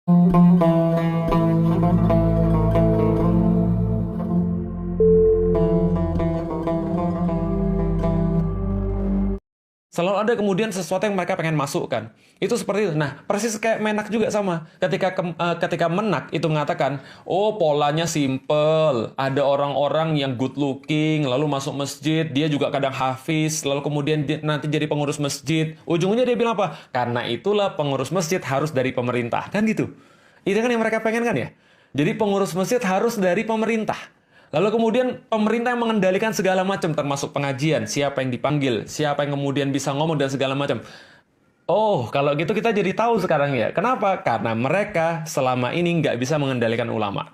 Selalu ada kemudian sesuatu yang mereka pengen masukkan. Itu seperti itu. Nah, persis kayak Menak juga sama. Ketika Menak itu mengatakan, oh polanya simple, ada orang-orang yang good looking, lalu masuk masjid, dia juga kadang hafiz, lalu kemudian nanti jadi pengurus masjid. Ujungnya dia bilang apa? Karena itulah pengurus masjid harus dari pemerintah. Kan gitu. Itu kan yang mereka pengen kan ya? Jadi pengurus masjid harus dari pemerintah. Lalu kemudian pemerintah yang mengendalikan segala macam, termasuk pengajian, siapa yang dipanggil, siapa yang kemudian bisa ngomong dan segala macam. Oh, kalau gitu kita jadi tahu sekarang ya. Kenapa? Karena mereka selama ini nggak bisa mengendalikan ulama.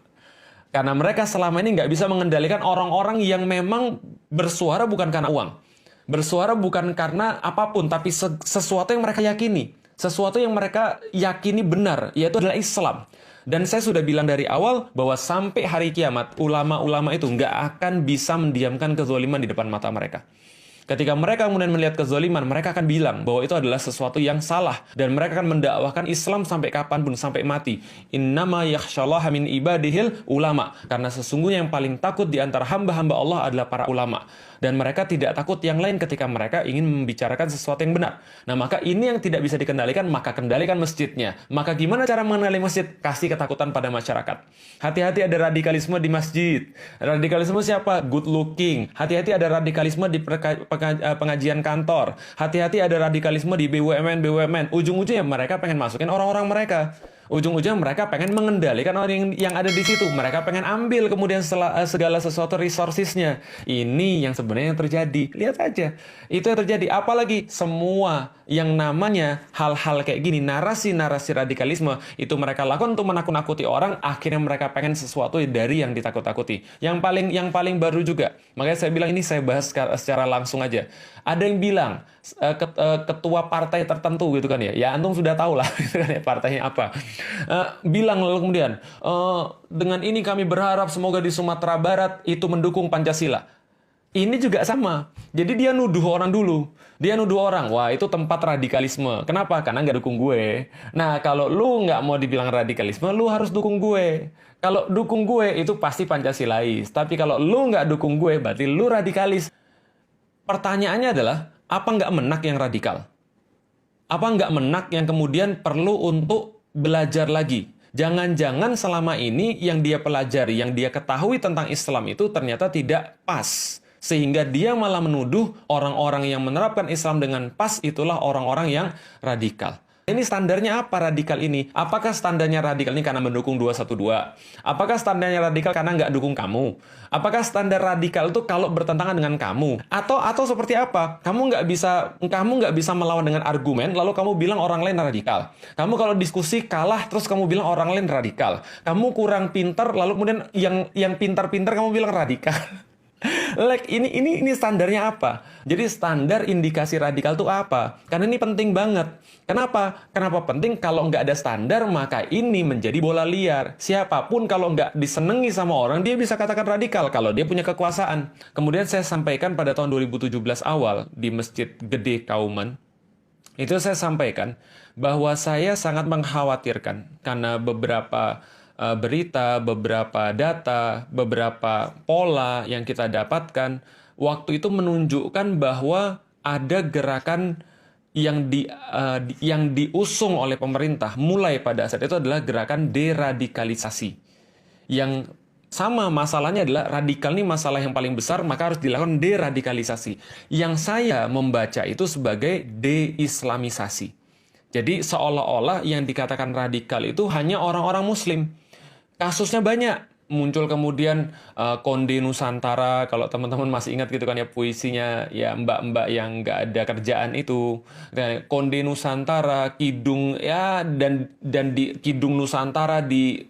Karena mereka selama ini nggak bisa mengendalikan orang-orang yang memang bersuara bukan karena uang. Bersuara bukan karena apapun, tapi sesuatu yang mereka yakini. Sesuatu yang mereka yakini benar, yaitu adalah Islam. Dan saya sudah bilang dari awal bahwa sampai hari kiamat, ulama-ulama itu nggak akan bisa mendiamkan kezaliman di depan mata mereka. Ketika mereka kemudian melihat kezaliman, mereka akan bilang bahwa itu adalah sesuatu yang salah. Dan mereka akan mendakwahkan Islam sampai kapanpun, sampai mati. Innama yakhshallaha min ibadihil ulama. Karena sesungguhnya yang paling takut di antara hamba-hamba Allah adalah para ulama. Dan mereka tidak takut yang lain ketika mereka ingin membicarakan sesuatu yang benar. Nah, maka ini yang tidak bisa dikendalikan, maka kendalikan masjidnya. Maka gimana cara mengenali masjid? Kasih ketakutan pada masyarakat. Hati-hati ada radikalisme di masjid. Radikalisme siapa? Good looking. Hati-hati ada radikalisme di pengajian kantor. Hati-hati ada radikalisme di BUMN. Ujung-ujungnya mereka pengen masukin orang-orang mereka. Ujung-ujungnya mereka pengen mengendalikan orang yang ada di situ. Mereka pengen ambil kemudian segala sesuatu resourcesnya. Ini yang sebenarnya yang terjadi. Lihat aja. Itu yang terjadi. Apalagi semua yang namanya hal-hal kayak gini, narasi-narasi radikalisme, itu mereka lakukan untuk menakut-nakuti orang, akhirnya mereka pengen sesuatu dari yang ditakut-takuti. Yang paling baru juga. Makanya saya bilang ini saya bahas secara langsung aja. Ada yang bilang, ketua partai tertentu gitu kan ya. Ya antum sudah tahu lah gitu kan ya, partainya apa. Bilang lalu kemudian, dengan ini kami berharap semoga di Sumatera Barat itu mendukung Pancasila. Ini juga sama. Jadi dia nuduh orang dulu. Dia nuduh orang, wah itu tempat radikalisme. Kenapa? Karena nggak dukung gue. Nah, kalau lu nggak mau dibilang radikalisme, lu harus dukung gue. Kalau dukung gue, itu pasti Pancasilais. Tapi kalau lu nggak dukung gue, berarti lu radikalis. Pertanyaannya adalah, apa nggak menak yang radikal? Apa nggak menak yang kemudian perlu untuk belajar lagi? Jangan-jangan selama ini yang dia pelajari, yang dia ketahui tentang Islam itu ternyata tidak pas. Sehingga dia malah menuduh orang-orang yang menerapkan Islam dengan pas itulah orang-orang yang radikal. Ini standarnya apa radikal ini? Apakah standarnya radikal ini karena mendukung 212? Apakah standarnya radikal karena nggak dukung kamu? Apakah standar radikal itu kalau bertentangan dengan kamu? Atau seperti apa? Kamu nggak bisa melawan dengan argumen, lalu kamu bilang orang lain radikal. Kamu kalau diskusi kalah, terus kamu bilang orang lain radikal. Kamu kurang pintar, lalu kemudian yang pintar-pintar kamu bilang radikal. Ini standarnya apa? Jadi standar indikasi radikal itu apa? Karena ini penting banget. Kenapa? Kenapa penting? Kalau nggak ada standar, maka ini menjadi bola liar. Siapapun kalau nggak disenangi sama orang, dia bisa katakan radikal kalau dia punya kekuasaan. Kemudian saya sampaikan pada tahun 2017 awal di Masjid Gede Kauman, itu saya sampaikan bahwa saya sangat mengkhawatirkan karena beberapa berita, beberapa data, beberapa pola yang kita dapatkan, waktu itu menunjukkan bahwa ada gerakan yang diusung oleh pemerintah mulai pada saat itu adalah gerakan deradikalisasi. Yang sama masalahnya adalah radikal ini masalah yang paling besar, maka harus dilakukan deradikalisasi. Yang saya membaca itu sebagai deislamisasi. Jadi seolah-olah yang dikatakan radikal itu hanya orang-orang muslim. Kasusnya banyak. Muncul kemudian Konde Nusantara, kalau teman-teman masih ingat gitu kan ya puisinya ya mbak-mbak yang nggak ada kerjaan itu. Dan Konde Nusantara, Kidung ya dan di Kidung Nusantara di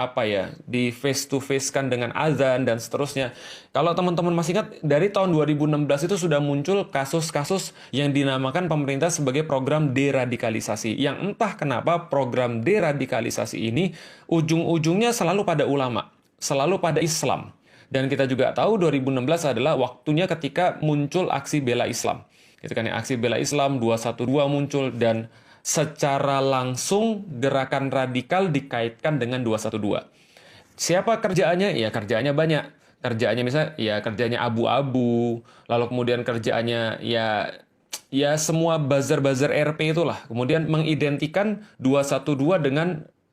apa ya, di face to face kan dengan azan dan seterusnya. Kalau teman-teman masih ingat, dari tahun 2016 itu sudah muncul kasus-kasus yang dinamakan pemerintah sebagai program deradikalisasi. Yang entah kenapa program deradikalisasi ini ujung-ujungnya selalu pada ulama, selalu pada Islam. Dan kita juga tahu 2016 adalah waktunya ketika muncul aksi bela Islam. Gitu kan ya, aksi bela Islam 212 muncul dan secara langsung gerakan radikal dikaitkan dengan 212. Siapa kerjaannya? Ya kerjaannya banyak. Kerjaannya misalnya ya kerjanya abu-abu, lalu kemudian kerjaannya ya semua buzzer-buzzer RP itulah. Kemudian mengidentikan 212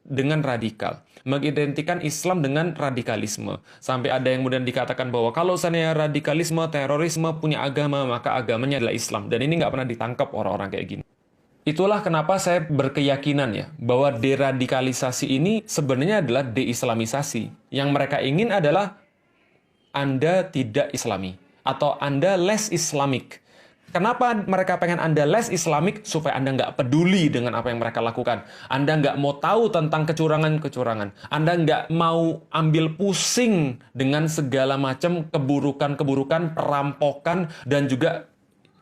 dengan radikal. Mengidentikan Islam dengan radikalisme. Sampai ada yang kemudian dikatakan bahwa kalau seandainya radikalisme, terorisme punya agama, maka agamanya adalah Islam. Dan ini nggak pernah ditangkap orang-orang kayak gini. Itulah kenapa saya berkeyakinan ya, bahwa deradikalisasi ini sebenarnya adalah deislamisasi. Yang mereka ingin adalah Anda tidak Islami, atau Anda less Islamic. Kenapa mereka pengen Anda less Islamic? Supaya Anda nggak peduli dengan apa yang mereka lakukan. Anda nggak mau tahu tentang kecurangan-kecurangan. Anda nggak mau ambil pusing dengan segala macam keburukan-keburukan, perampokan, dan juga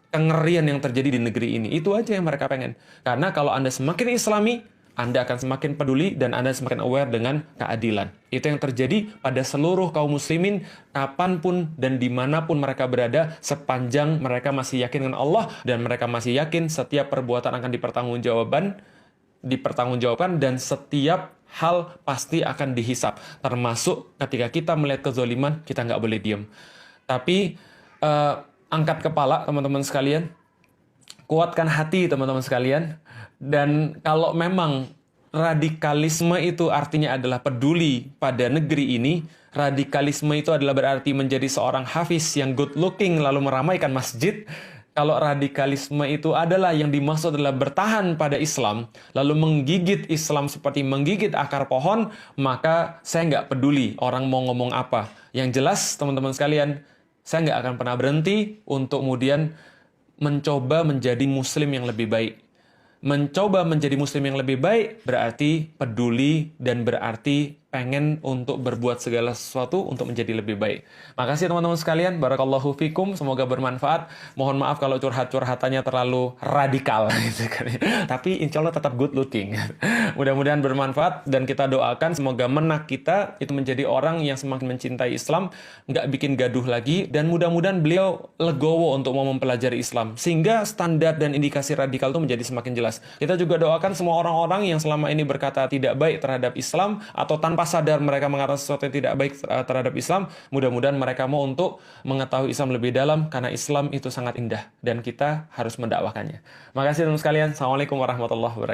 kengerian yang terjadi di negeri ini. Itu aja yang mereka pengen. Karena kalau Anda semakin Islami, Anda akan semakin peduli dan Anda semakin aware dengan keadilan. Itu yang terjadi pada seluruh kaum muslimin, kapanpun dan dimanapun mereka berada, sepanjang mereka masih yakin dengan Allah dan mereka masih yakin setiap perbuatan akan dipertanggungjawabkan dan setiap hal pasti akan dihisap. Termasuk ketika kita melihat kezaliman, kita nggak boleh diam. Tapi angkat kepala teman-teman sekalian, kuatkan hati teman-teman sekalian, dan kalau memang radikalisme itu artinya adalah peduli pada negeri ini, radikalisme itu adalah berarti menjadi seorang hafiz yang good looking lalu meramaikan masjid. Kalau radikalisme itu adalah yang dimaksud adalah bertahan pada Islam, lalu menggigit Islam seperti menggigit akar pohon, maka saya nggak peduli orang mau ngomong apa. Yang jelas teman-teman sekalian, saya nggak akan pernah berhenti untuk kemudian mencoba menjadi muslim yang lebih baik. Mencoba menjadi muslim yang lebih baik berarti peduli dan berarti pengen untuk berbuat segala sesuatu untuk menjadi lebih baik. Makasih teman-teman sekalian, barakallahu fikum, semoga bermanfaat. Mohon maaf kalau curhat-curhatannya terlalu radikal gitu kan. Tapi insya Allah tetap good looking. Mudah-mudahan bermanfaat dan kita doakan semoga menak kita itu menjadi orang yang semakin mencintai Islam, nggak bikin gaduh lagi, dan mudah-mudahan beliau legowo untuk mau mempelajari Islam sehingga standar dan indikasi radikal itu menjadi semakin jelas. Kita juga doakan semua orang-orang yang selama ini berkata tidak baik terhadap Islam atau tanpa sadar mereka mengatakan sesuatu yang tidak baik terhadap Islam, mudah-mudahan mereka mau untuk mengetahui Islam lebih dalam karena Islam itu sangat indah dan kita harus mendakwakannya. Makasih teman-teman sekalian. Assalamualaikum warahmatullahi wabarakatuh.